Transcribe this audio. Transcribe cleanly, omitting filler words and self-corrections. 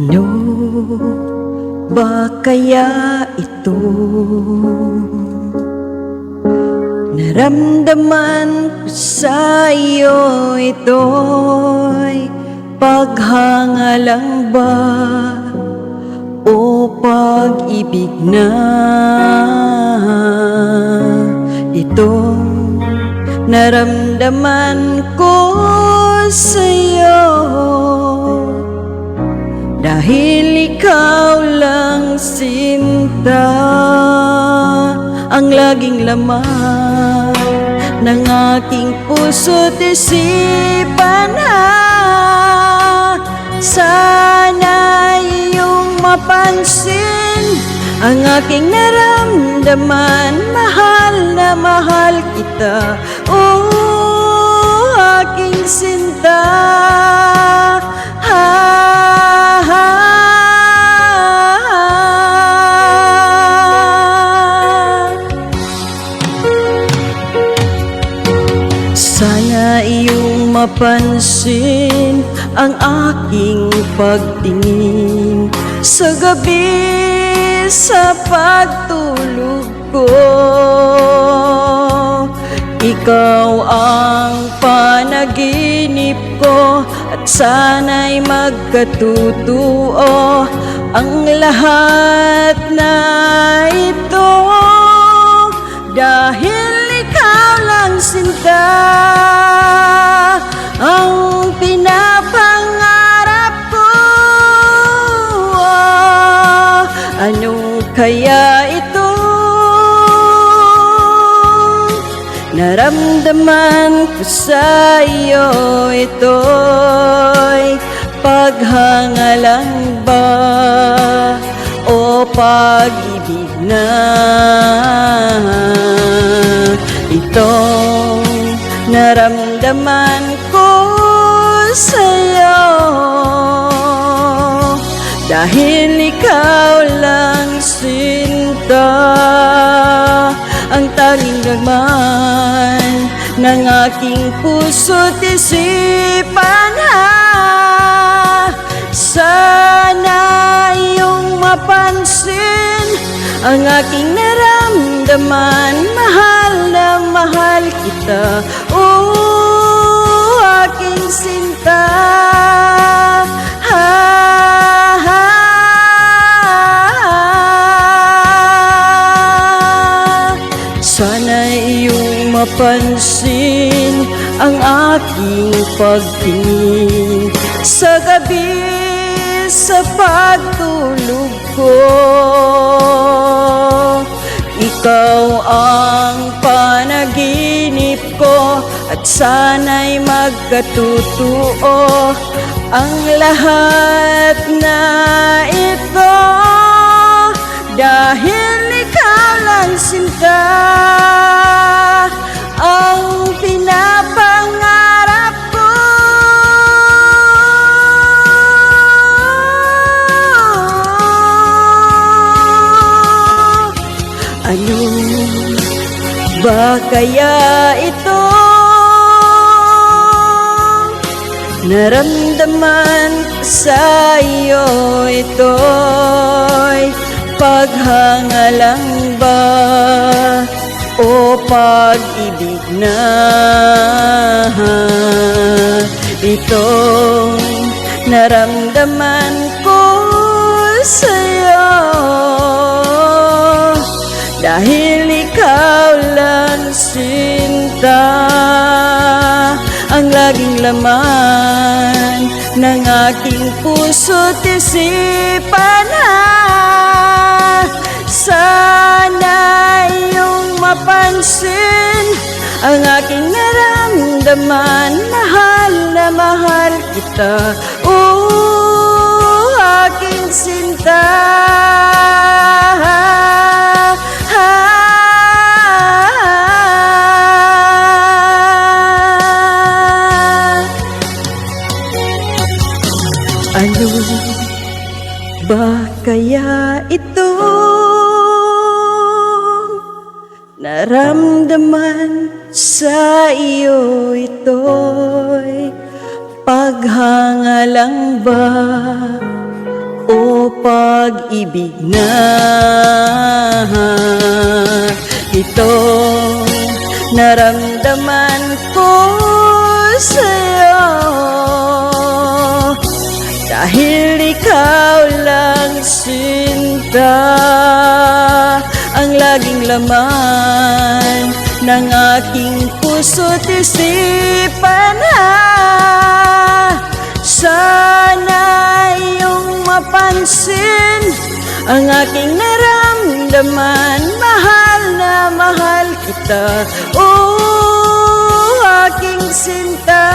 Ano ba kaya ito? Naramdaman ko sa iyo, ito'y paghanga lang ba o pag-ibig na? Itong naramdaman ko sa iyo, dahil ikaw lang sinta ang laging laman ng aking puso't isipan. Sana iyong mapansin ang aking naramdaman. Mahal na mahal kita, oh aking sinta. Sana iyong mapansin ang aking pagtingin sa gabi sa pagtulog ko. Ikaw ang panaginip ko at sana'y magkatutuo ang lahat na ito, dahil ikaw lang sinta ang pinapangarap ko. Ano kaya ito? Naramdaman ko sa iyo, ito'y paghanga lang ba o pag-ibig na? Itong naramdaman ko sa'yo, dahil ikaw lang sinta ang tanging laman ng aking puso't isipan. Sana iyong mapansin ang aking naramdaman. Mahal na mahal kita, oh aking sinta. Sana iyong mapansin ang aking pagtingin sa gabi sa pagtulog ko. Ikaw ang panaginip ko at sana'y magkatutuo ang lahat na ito, dahil ikaw lang sinta ang pinapangarap ko. Ano ba kaya ito? Naramdaman sa iyo, ito'y paghanga lang ba o pag-ibig na? Itong naramdaman ko sa'yo, dahil ikaw lang sinta ang laging laman ng aking puso't isipan. Sana iyong mapansin ang aking naramdaman. Mahal na mahal kita, oh aking sinta. Ano ba kaya ito? Naramdaman sa iyo, ito'y paghanga lang ba o pag-ibig na ito naramdaman ko sa'yo, dahil ikaw lang sinta ang laging laman ng aking puso't isipan. Sana iyong mapansin ang aking naramdaman. Mahal na mahal kita, oh aking sinta.